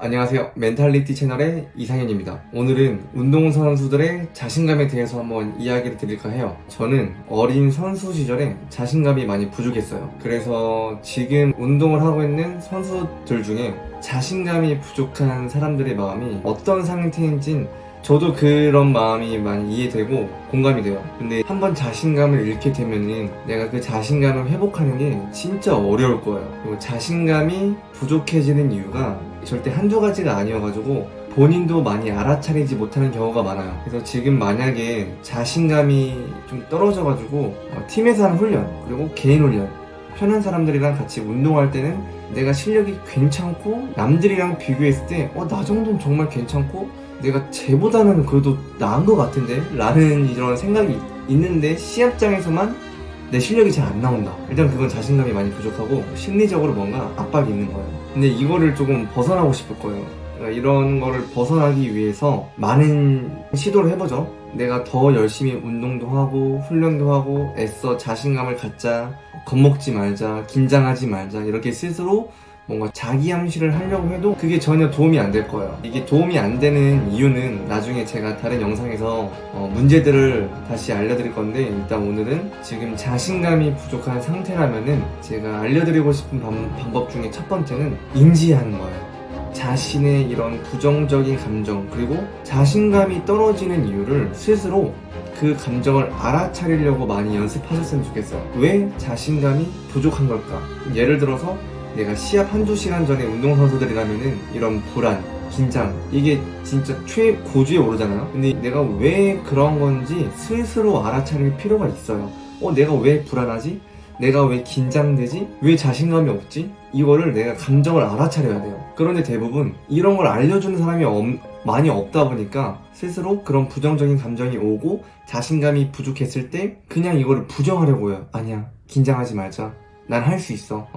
안녕하세요. 멘탈리티 채널의 이상현입니다. 오늘은 운동선수들의 자신감에 대해서 한번 이야기를 드릴까 해요. 저는 어린 선수 시절에 자신감이 많이 부족했어요. 그래서 지금 운동을 하고 있는 선수들 중에 자신감이 부족한 사람들의 마음이 어떤 상태인진 저도 그런 마음이 많이 이해되고 공감이 돼요. 근데 한번 자신감을 잃게 되면은 내가 그 자신감을 회복하는 게 진짜 어려울 거예요. 그리고 자신감이 부족해지는 이유가 절대 한두 가지가 아니어가지고 본인도 많이 알아차리지 못하는 경우가 많아요. 그래서 지금 만약에 자신감이 좀 떨어져가지고 팀에서 하는 훈련 그리고 개인 훈련 편한 사람들이랑 같이 운동할 때는 내가 실력이 괜찮고 남들이랑 비교했을 때 나 정도는 정말 괜찮고 내가 쟤보다는 그래도 나은 것 같은데? 라는 이런 생각이 있는데 시합장에서만 내 실력이 잘 안 나온다. 일단 그건 자신감이 많이 부족하고 심리적으로 뭔가 압박이 있는 거예요. 근데 이거를 조금 벗어나고 싶을 거예요. 그러니까 이런 거를 벗어나기 위해서 많은 시도를 해보죠. 내가 더 열심히 운동도 하고 훈련도 하고 애써 자신감을 갖자, 겁먹지 말자, 긴장하지 말자 이렇게 스스로 뭔가 자기 암시를 하려고 해도 그게 전혀 도움이 안 될 거예요. 이게 도움이 안 되는 이유는 나중에 제가 다른 영상에서 문제들을 다시 알려드릴 건데 일단 오늘은 지금 자신감이 부족한 상태라면은 제가 알려드리고 싶은 방법 중에 첫 번째는 인지하는 거예요. 자신의 이런 부정적인 감정 그리고 자신감이 떨어지는 이유를 스스로 그 감정을 알아차리려고 많이 연습하셨으면 좋겠어요. 왜 자신감이 부족한 걸까? 예를 들어서 내가 시합 한두 시간 전에 운동선수들이라면은 이런 불안, 긴장 이게 진짜 최고조에 오르잖아요. 근데 내가 왜 그런 건지 스스로 알아차릴 필요가 있어요. 내가 왜 불안하지? 내가 왜 긴장되지? 왜 자신감이 없지? 이거를 내가 감정을 알아차려야 돼요. 그런데 대부분 이런 걸 알려주는 사람이 많이 없다 보니까 스스로 그런 부정적인 감정이 오고 자신감이 부족했을 때 그냥 이거를 부정하려고 해요. 아니야, 긴장하지 말자. 난 할 수 있어.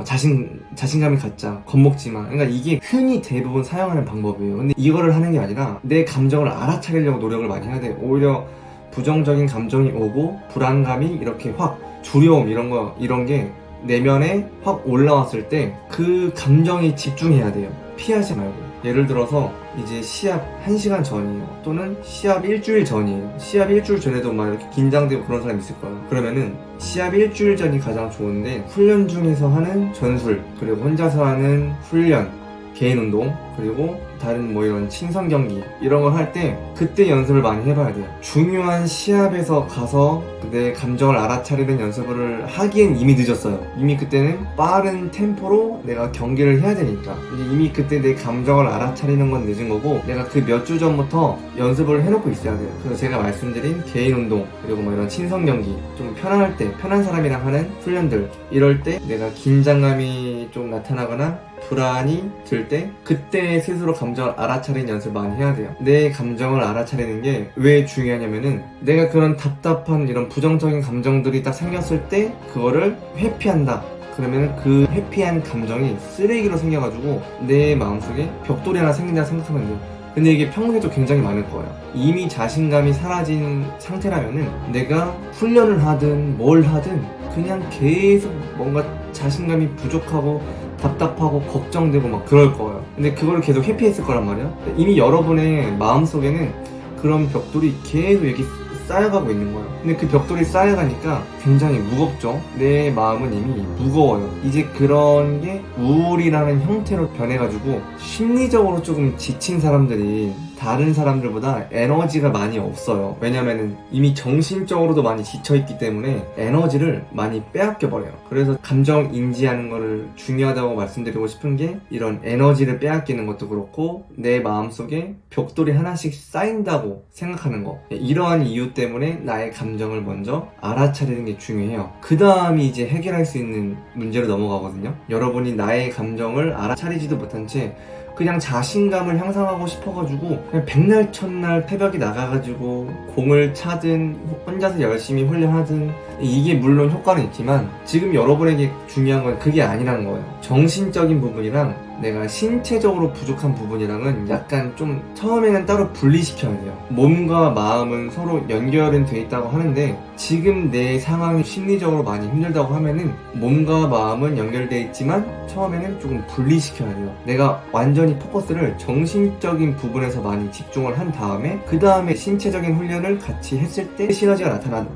자신감을 갖자. 겁먹지 마. 그러니까 이게 흔히 대부분 사용하는 방법이에요. 근데 이거를 하는 게 아니라 내 감정을 알아차리려고 노력을 많이 해야 돼요. 오히려 부정적인 감정이 오고 불안감이 이렇게 확 두려움 이런 게 내면에 확 올라왔을 때 그 감정이 집중해야 돼요. 피하지 말고. 예를 들어서 이제 시합 1시간 전이에요. 또는 시합 일주일 전이에요. 시합 일주일 전에도 막 이렇게 긴장되고 그런 사람 있을 거예요. 그러면은 시합 일주일 전이 가장 좋은데 훈련 중에서 하는 전술 그리고 혼자서 하는 훈련 개인 운동 그리고 다른 뭐 이런 친선 경기 이런 걸 할 때 그때 연습을 많이 해봐야 돼요. 중요한 시합에서 가서 내 감정을 알아차리는 연습을 하기엔 이미 늦었어요. 이미 그때는 빠른 템포로 내가 경기를 해야 되니까 이미 그때 내 감정을 알아차리는 건 늦은 거고 내가 그 몇 주 전부터 연습을 해놓고 있어야 돼요. 그래서 제가 말씀드린 개인 운동 그리고 뭐 이런 친선 경기 좀 편안할 때 편한 사람이랑 하는 훈련들 이럴 때 내가 긴장감이 좀 나타나거나 불안이 들 때 그때 스스로 감정을 알아차리는 연습을 많이 해야 돼요. 내 감정을 알아차리는 게 왜 중요하냐면은 내가 그런 답답한 이런 부정적인 감정들이 딱 생겼을 때 그거를 회피한다. 그러면 그 회피한 감정이 쓰레기로 생겨가지고 내 마음속에 벽돌이 하나 생긴다 생각하면 돼요. 근데 이게 평소에도 굉장히 많을 거예요. 이미 자신감이 사라진 상태라면은 내가 훈련을 하든 뭘 하든 그냥 계속 뭔가 자신감이 부족하고 답답하고 걱정되고 막 그럴 거예요. 근데 그거를 계속 회피했을 거란 말이야. 이미 여러분의 마음속에는 그런 벽돌이 계속 이렇게 쌓여가고 있는 거예요. 근데 그 벽돌이 쌓여가니까 굉장히 무겁죠. 내 마음은 이미 무거워요. 이제 그런 게 우울이라는 형태로 변해가지고 심리적으로 조금 지친 사람들이 다른 사람들보다 에너지가 많이 없어요. 왜냐면은 이미 정신적으로도 많이 지쳐있기 때문에 에너지를 많이 빼앗겨 버려요. 그래서 감정 인지하는 거를 중요하다고 말씀드리고 싶은 게 이런 에너지를 빼앗기는 것도 그렇고 내 마음속에 벽돌이 하나씩 쌓인다고 생각하는 거 이러한 이유 때문에 나의 감정을 먼저 알아차리는 게 중요해요. 그 다음이 이제 해결할 수 있는 문제로 넘어가거든요. 여러분이 나의 감정을 알아차리지도 못한 채 그냥 자신감을 향상하고 싶어가지고 그냥 백날 첫날 새벽에 나가가지고 공을 차든 혼자서 열심히 훈련하든 이게 물론 효과는 있지만 지금 여러분에게 중요한 건 그게 아니라는 거예요. 정신적인 부분이랑 내가 신체적으로 부족한 부분이랑은 약간 좀 처음에는 따로 분리시켜야 돼요. 몸과 마음은 서로 연결은 돼 있다고 하는데 지금 내 상황이 심리적으로 많이 힘들다고 하면은 몸과 마음은 연결돼 있지만 처음에는 조금 분리시켜야 돼요. 내가 완전히 포커스를 정신적인 부분에서 많이 집중을 한 다음에 그 다음에 신체적인 훈련을 같이 했을 때 시너지가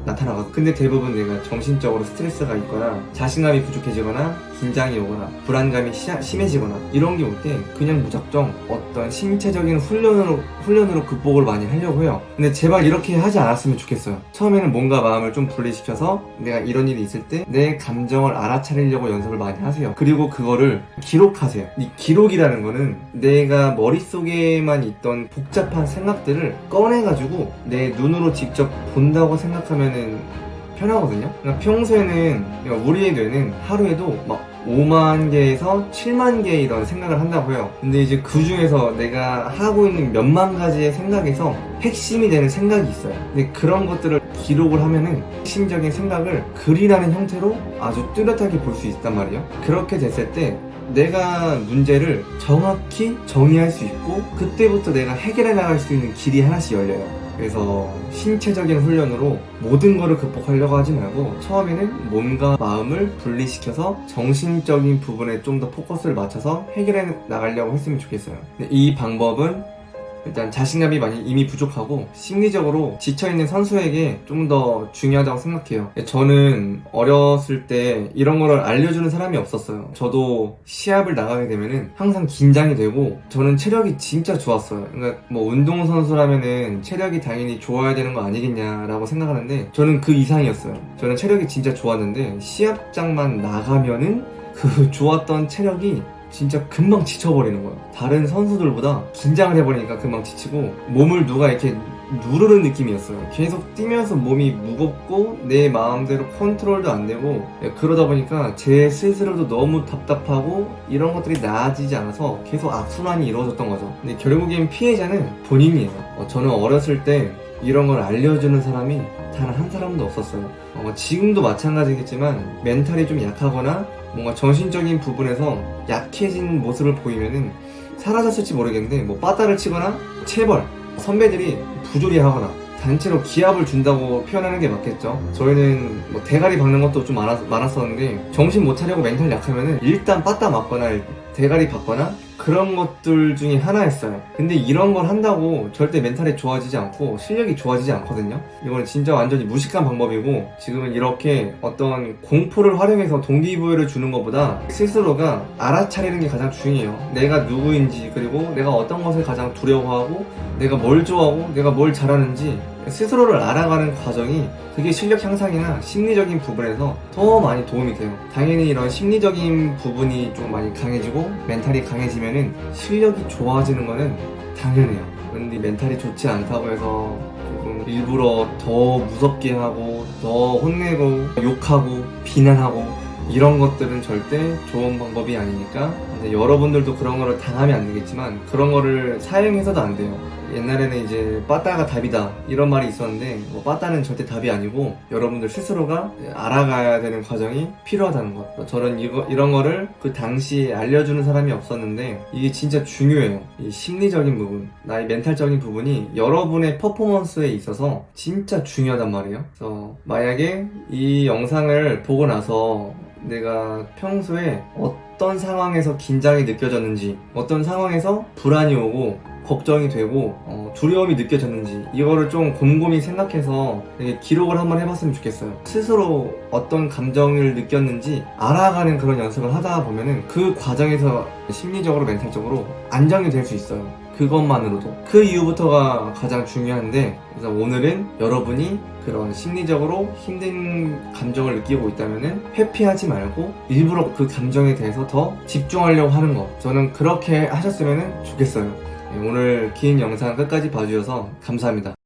나타나거든. 근데 대부분 내가 정신적으로 스트레스가 있거나 자신감이 부족해지거나 긴장이 오거나 불안감이 심해지거나 이런 게 올 때 그냥 무작정 어떤 신체적인 훈련으로 극복을 많이 하려고 해요. 근데 제발 이렇게 하지 않았으면 좋겠어요. 처음에는 몸과 마음을 좀 분리시켜서 내가 이런 일이 있을 때 내 감정을 알아차리려고 연습을 많이 하세요. 그리고 그거를 기록하세요. 이 기록이라는 거는 내가 머릿속에만 있던 복잡한 생각들을 꺼내가지고 내 눈으로 직접 본다고 생각하면은 편하거든요. 그러니까 평소에는 우리의 뇌는 하루에도 막 5만 개에서 7만 개의 이런 생각을 한다고 해요. 근데 이제 그 중에서 내가 하고 있는 몇만 가지의 생각에서 핵심이 되는 생각이 있어요. 근데 그런 것들을 기록을 하면은 핵심적인 생각을 글이라는 형태로 아주 뚜렷하게 볼 수 있단 말이에요. 그렇게 됐을 때 내가 문제를 정확히 정의할 수 있고 그때부터 내가 해결해 나갈 수 있는 길이 하나씩 열려요. 그래서 신체적인 훈련으로 모든 거를 극복하려고 하지 말고 처음에는 몸과 마음을 분리시켜서 정신적인 부분에 좀 더 포커스를 맞춰서 해결해 나가려고 했으면 좋겠어요. 근데 이 방법은 일단 자신감이 많이 이미 부족하고 심리적으로 지쳐있는 선수에게 좀 더 중요하다고 생각해요. 저는 어렸을 때 이런 거를 알려주는 사람이 없었어요. 저도 시합을 나가게 되면은 항상 긴장이 되고 저는 체력이 진짜 좋았어요. 그러니까 뭐 운동선수라면은 체력이 당연히 좋아야 되는 거 아니겠냐라고 생각하는데 저는 그 이상이었어요. 저는 체력이 진짜 좋았는데 시합장만 나가면은 그 좋았던 체력이 진짜 금방 지쳐버리는 거예요. 다른 선수들보다 긴장을 해버리니까 금방 지치고 몸을 누가 이렇게 누르는 느낌이었어요. 계속 뛰면서 몸이 무겁고 내 마음대로 컨트롤도 안 되고 그러다 보니까 제 스스로도 너무 답답하고 이런 것들이 나아지지 않아서 계속 악순환이 이루어졌던 거죠. 근데 결국엔 피해자는 본인이에요. 저는 어렸을 때 이런 걸 알려주는 사람이 단 한 사람도 없었어요. 지금도 마찬가지겠지만 멘탈이 좀 약하거나 뭔가 정신적인 부분에서 약해진 모습을 보이면은 사라졌을지 모르겠는데 뭐 빠따를 치거나 체벌, 선배들이 부조리하거나 단체로 기합을 준다고 표현하는 게 맞겠죠. 저희는 뭐 대가리 박는 것도 좀 많았었는데 정신 못 차리고 멘탈 약하면은 일단 빠따 맞거나 대가리 박거나 그런 것들 중에 하나였어요. 근데 이런 걸 한다고 절대 멘탈이 좋아지지 않고 실력이 좋아지지 않거든요. 이거는 진짜 완전히 무식한 방법이고 지금은 이렇게 어떤 공포를 활용해서 동기부여를 주는 것보다 스스로가 알아차리는 게 가장 중요해요. 내가 누구인지 그리고 내가 어떤 것을 가장 두려워하고 내가 뭘 좋아하고 내가 뭘 잘하는지 스스로를 알아가는 과정이 그게 실력 향상이나 심리적인 부분에서 더 많이 도움이 돼요. 당연히 이런 심리적인 부분이 좀 많이 강해지고 멘탈이 강해지면은 실력이 좋아지는 거는 당연해요. 근데 멘탈이 좋지 않다고 해서 조금 일부러 더 무섭게 하고 더 혼내고 욕하고 비난하고 이런 것들은 절대 좋은 방법이 아니니까 여러분들도 그런 거를 당하면 안 되겠지만 그런 거를 사용해서도 안 돼요. 옛날에는 이제 빠따가 답이다 이런 말이 있었는데 뭐 빠따는 절대 답이 아니고 여러분들 스스로가 알아가야 되는 과정이 필요하다는 것. 저는 이런 거를 그 당시에 알려주는 사람이 없었는데 이게 진짜 중요해요. 이 심리적인 부분, 나의 멘탈적인 부분이 여러분의 퍼포먼스에 있어서 진짜 중요하단 말이에요. 그래서 만약에 이 영상을 보고 나서 내가 평소에 어떤 상황에서 긴장이 느껴졌는지 어떤 상황에서 불안이 오고 걱정이 되고 두려움이 느껴졌는지 이거를 좀 곰곰이 생각해서 기록을 한번 해봤으면 좋겠어요. 스스로 어떤 감정을 느꼈는지 알아가는 그런 연습을 하다 보면은 그 과정에서 심리적으로 멘탈적으로 안정이 될 수 있어요. 그것만으로도 그 이후부터가 가장 중요한데 그래서 오늘은 여러분이 그런 심리적으로 힘든 감정을 느끼고 있다면은 회피하지 말고 일부러 그 감정에 대해서 더 집중하려고 하는 거 저는 그렇게 하셨으면 좋겠어요. 오늘 긴 영상 끝까지 봐주셔서 감사합니다.